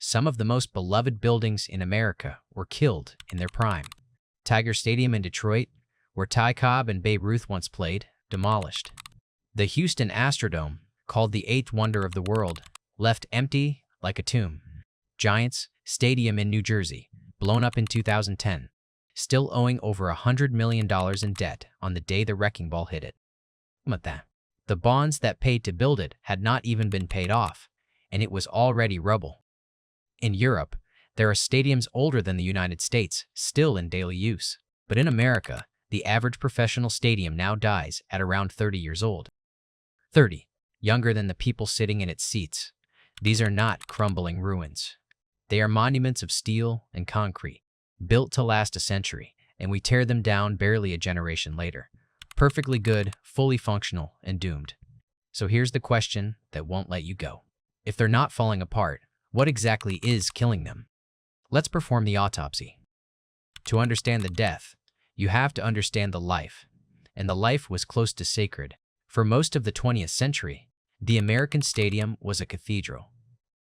some of the most beloved buildings in America were killed in their prime. Tiger Stadium in Detroit, where Ty Cobb and Babe Ruth once played, demolished. The Houston Astrodome, called the eighth wonder of the world, left empty like a tomb. Giants Stadium in New Jersey, blown up in 2010, still owing over $100 million in debt on the day the wrecking ball hit it. But that, the bonds that paid to build it had not even been paid off, and it was already rubble. In Europe, there are stadiums older than the United States still in daily use. But in America, the average professional stadium now dies at around 30 years old. 30, younger than the people sitting in its seats. These are not crumbling ruins. They are monuments of steel and concrete, built to last a century, and we tear them down barely a generation later. Perfectly good, fully functional, and doomed. So here's the question that won't let you go. If they're not falling apart, what exactly is killing them? Let's perform the autopsy. To understand the death, you have to understand the life, and the life was close to sacred. For most of the 20th century, the American stadium was a cathedral.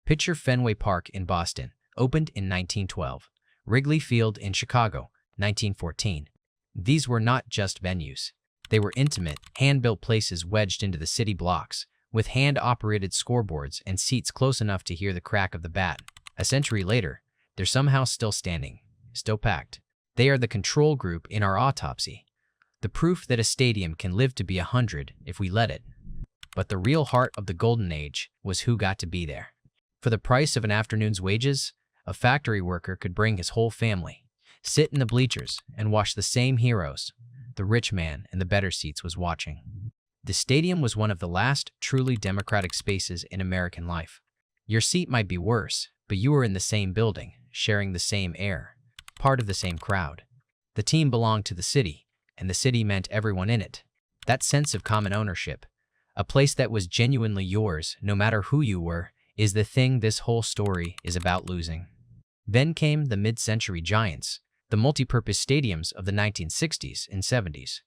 Picture Fenway Park in Boston, opened in 1912. Wrigley Field in Chicago, 1914. These were not just venues. They were intimate, hand-built places wedged into the city blocks, with hand-operated scoreboards and seats close enough to hear the crack of the bat. A century later, they're somehow still standing, still packed. They are the control group in our autopsy. The proof that a stadium can live to be 100 if we let it. But the real heart of the golden age was who got to be there. For the price of an afternoon's wages, a factory worker could bring his whole family, sit in the bleachers, and watch the same heroes. The rich man in the better seats was watching. The stadium was one of the last truly democratic spaces in American life. Your seat might be worse, but you were in the same building, sharing the same air, part of the same crowd. The team belonged to the city, and the city meant everyone in it. That sense of common ownership, a place that was genuinely yours no matter who you were, is the thing this whole story is about losing. Then came the mid-century giants, the multi-purpose stadiums of the 1960s and 70s.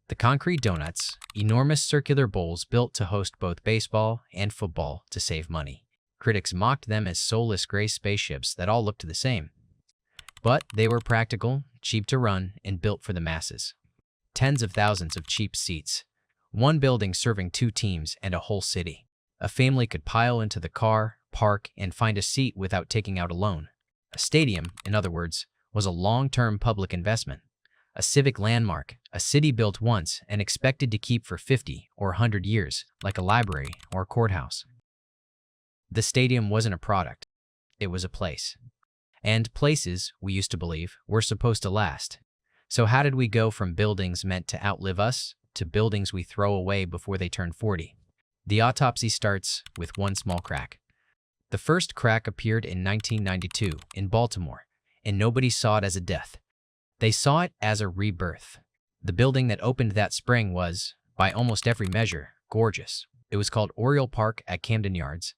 The concrete donuts, enormous circular bowls built to host both baseball and football to save money. Critics mocked them as soulless gray spaceships that all looked the same. But they were practical, cheap to run, and built for the masses. Tens of thousands of cheap seats. One building serving 2 teams and a whole city. A family could pile into the car, park, and find a seat without taking out a loan. A stadium, in other words, was a long-term public investment. A civic landmark, a city built once and expected to keep for 50 or 100 years, like a library or a courthouse. The stadium wasn't a product. It was a place. And places, we used to believe, were supposed to last. So how did we go from buildings meant to outlive us to buildings we throw away before they turn 40? The autopsy starts with one small crack. The first crack appeared in 1992 in Baltimore, and nobody saw it as a death. They saw it as a rebirth. The building that opened that spring was, by almost every measure, gorgeous. It was called Oriole Park at Camden Yards,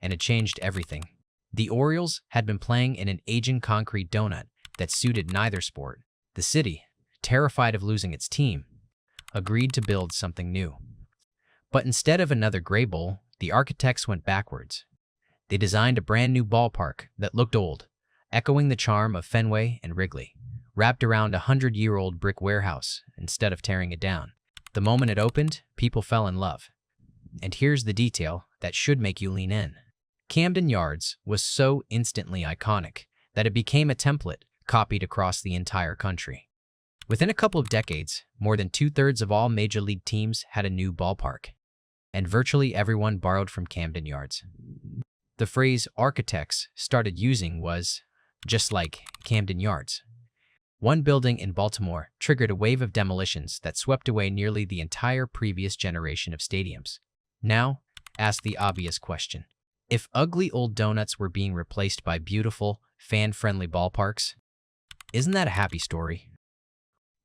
and it changed everything. The Orioles had been playing in an aging concrete donut that suited neither sport. The city, terrified of losing its team, agreed to build something new. But instead of another gray bowl, the architects went backwards. They designed a brand new ballpark that looked old, echoing the charm of Fenway and Wrigley, wrapped around a 100-year-old brick warehouse instead of tearing it down. The moment it opened, people fell in love. And here's the detail that should make you lean in. Camden Yards was so instantly iconic that it became a template copied across the entire country. Within a couple of decades, more than 2/3 of all major league teams had a new ballpark, and virtually everyone borrowed from Camden Yards. The phrase architects started using was, just like Camden Yards. One building in Baltimore triggered a wave of demolitions that swept away nearly the entire previous generation of stadiums. Now, ask the obvious question. If ugly old donuts were being replaced by beautiful, fan-friendly ballparks, isn't that a happy story?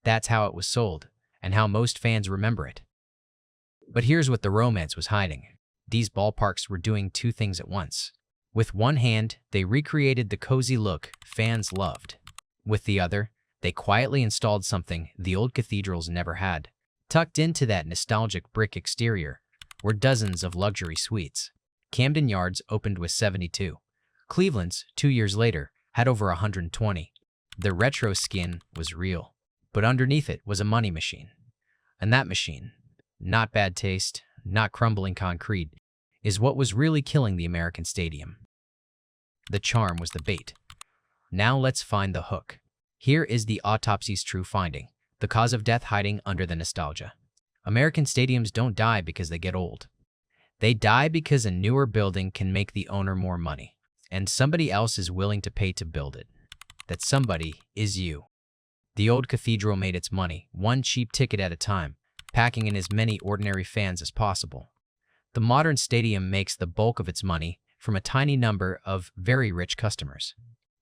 That's how it was sold, and how most fans remember it. But here's what the romance was hiding. These ballparks were doing 2 things at once. With one hand, they recreated the cozy look fans loved. With the other, they quietly installed something the old cathedrals never had. Tucked into that nostalgic brick exterior were dozens of luxury suites. Camden Yards opened with 72. Cleveland's, 2 years later, had over 120. The retro skin was real, but underneath it was a money machine. And that machine, not bad taste, not crumbling concrete, is what was really killing the American stadium. The charm was the bait. Now let's find the hook. Here is the autopsy's true finding, the cause of death hiding under the nostalgia. American stadiums don't die because they get old. They die because a newer building can make the owner more money, and somebody else is willing to pay to build it. That somebody is you. The old cathedral made its money, one cheap ticket at a time, packing in as many ordinary fans as possible. The modern stadium makes the bulk of its money from a tiny number of very rich customers.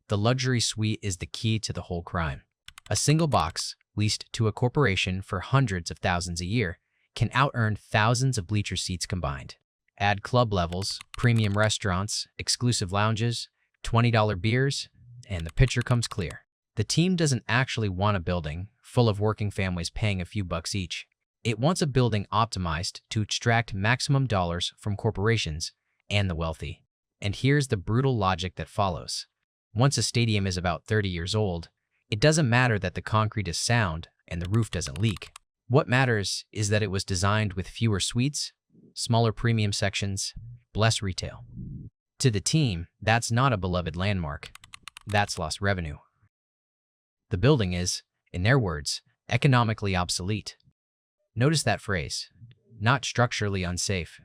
The luxury suite is the key to the whole crime. A single box, leased to a corporation for hundreds of thousands a year, can out-earn thousands of bleacher seats combined. Add club levels, premium restaurants, exclusive lounges, $20 beers, and the picture comes clear. The team doesn't actually want a building full of working families paying a few bucks each. It wants a building optimized to extract maximum dollars from corporations and the wealthy. And here's the brutal logic that follows. Once a stadium is about 30 years old, it doesn't matter that the concrete is sound and the roof doesn't leak. What matters is that it was designed with fewer suites, smaller premium sections, less retail. To the team, that's not a beloved landmark. That's lost revenue. The building is, in their words, economically obsolete. Notice that phrase. Not structurally unsafe.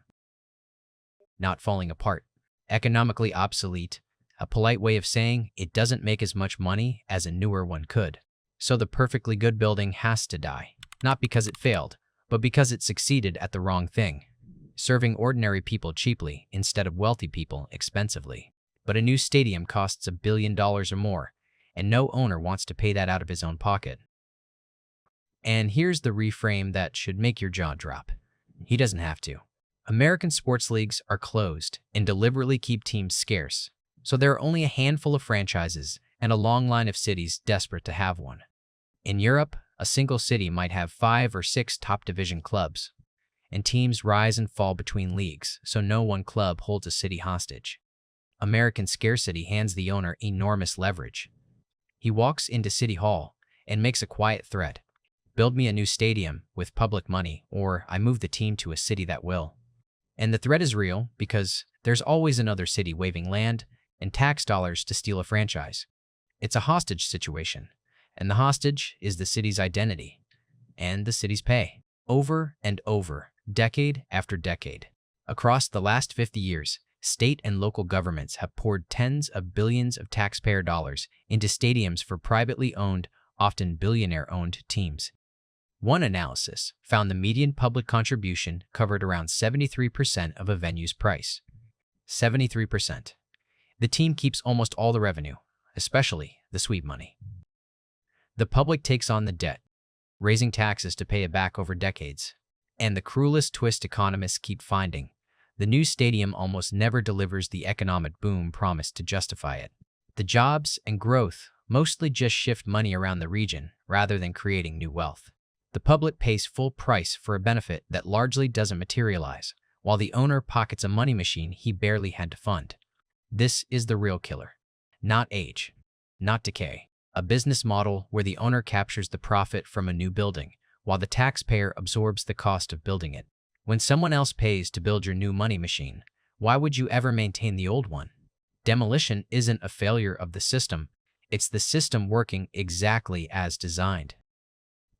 Not falling apart. Economically obsolete, a polite way of saying it doesn't make as much money as a newer one could. So the perfectly good building has to die. Not because it failed, but because it succeeded at the wrong thing. Serving ordinary people cheaply instead of wealthy people expensively. But a new stadium costs $1 billion or more, and no owner wants to pay that out of his own pocket. And here's the reframe that should make your jaw drop. He doesn't have to. American sports leagues are closed and deliberately keep teams scarce, so there are only a handful of franchises and a long line of cities desperate to have one. In Europe, a single city might have 5 or 6 top division clubs, and teams rise and fall between leagues, so no one club holds a city hostage. American scarcity hands the owner enormous leverage. He walks into City Hall and makes a quiet threat. Build me a new stadium with public money, or I move the team to a city that will. And the threat is real because there's always another city waving land and tax dollars to steal a franchise. It's a hostage situation, and the hostage is the city's identity and the city's pay. Over and over, decade after decade. Across the last 50 years, state and local governments have poured tens of billions of taxpayer dollars into stadiums for privately owned, often billionaire-owned teams. One analysis found the median public contribution covered around 73% of a venue's price. 73%. The team keeps almost all the revenue, especially the sweet money. The public takes on the debt, raising taxes to pay it back over decades. And the cruelest twist economists keep finding, the new stadium almost never delivers the economic boom promised to justify it. The jobs and growth mostly just shift money around the region rather than creating new wealth. The public pays full price for a benefit that largely doesn't materialize, while the owner pockets a money machine he barely had to fund. This is the real killer. Not age, not decay. A business model where the owner captures the profit from a new building, while the taxpayer absorbs the cost of building it. When someone else pays to build your new money machine, why would you ever maintain the old one? Demolition isn't a failure of the system, it's the system working exactly as designed.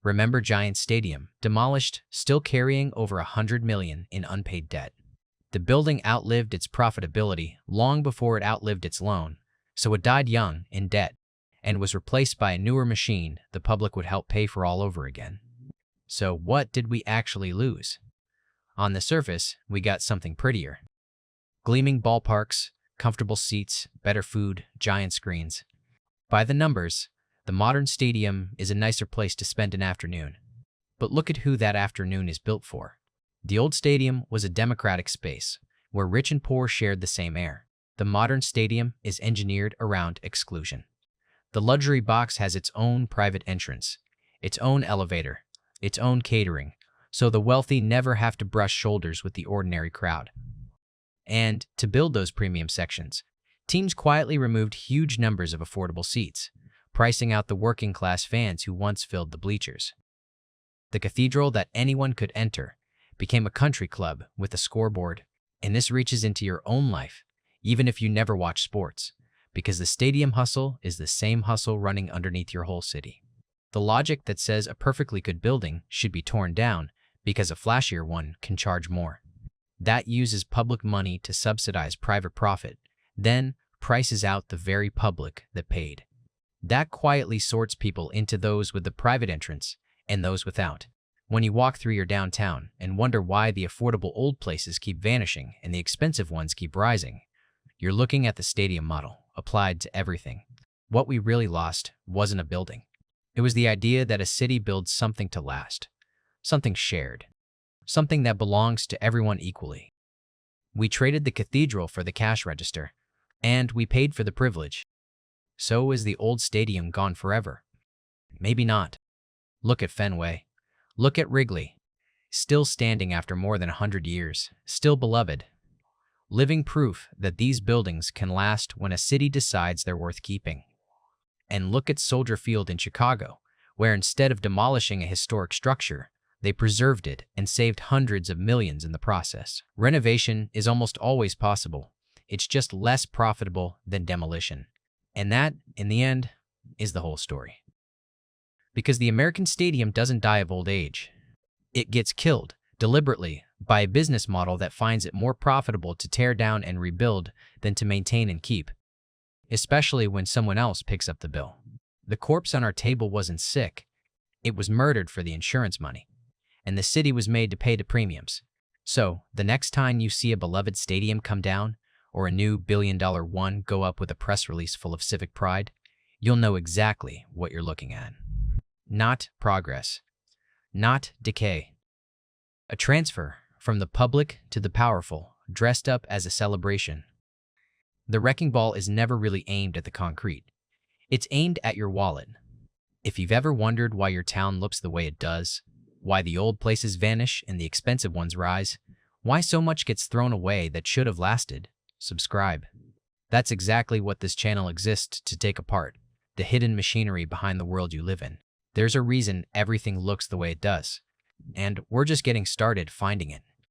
Remember Giant Stadium, demolished, still carrying over $100 million in unpaid debt. The building outlived its profitability long before it outlived its loan, so it died young in debt and was replaced by a newer machine the public would help pay for all over again. So what did we actually lose? On the surface, we got something prettier. Gleaming ballparks, comfortable seats, better food, giant screens. By the numbers, the modern stadium is a nicer place to spend an afternoon. But look at who that afternoon is built for. The old stadium was a democratic space, where rich and poor shared the same air. The modern stadium is engineered around exclusion. The luxury box has its own private entrance, its own elevator, its own catering, so the wealthy never have to brush shoulders with the ordinary crowd. And to build those premium sections, Teams quietly removed huge numbers of affordable seats, pricing out the working-class fans who once filled the bleachers. The cathedral that anyone could enter became a country club with a scoreboard, and this reaches into your own life, even if you never watch sports, because the stadium hustle is the same hustle running underneath your whole city. The logic that says a perfectly good building should be torn down because a flashier one can charge more. That uses public money to subsidize private profit, then prices out the very public that paid. That quietly sorts people into those with the private entrance and those without. When you walk through your downtown and wonder why the affordable old places keep vanishing and the expensive ones keep rising, you're looking at the stadium model applied to everything. What we really lost wasn't a building. It was the idea that a city builds something to last, something shared, something that belongs to everyone equally. We traded the cathedral for the cash register, and we paid for the privilege. So is the old stadium gone forever? Maybe not. Look at Fenway. Look at Wrigley. Still standing after more than 100 years, still beloved. Living proof that these buildings can last when a city decides they're worth keeping. And look at Soldier Field in Chicago, where instead of demolishing a historic structure, they preserved it and saved hundreds of millions in the process. Renovation is almost always possible. It's just less profitable than demolition. And that, in the end, is the whole story. Because the American stadium doesn't die of old age. It gets killed, deliberately, by a business model that finds it more profitable to tear down and rebuild than to maintain and keep, especially when someone else picks up the bill. The corpse on our table wasn't sick. It was murdered for the insurance money, and the city was made to pay the premiums. So, the next time you see a beloved stadium come down, or a new billion-dollar one go up with a press release full of civic pride, you'll know exactly what you're looking at. Not progress. Not decay. A transfer from the public to the powerful, dressed up as a celebration. The wrecking ball is never really aimed at the concrete. It's aimed at your wallet. If you've ever wondered why your town looks the way it does, why the old places vanish and the expensive ones rise, why so much gets thrown away that should have lasted, subscribe. That's exactly what this channel exists to take apart, the hidden machinery behind the world you live in. There's a reason everything looks the way it does, and we're just getting started finding it.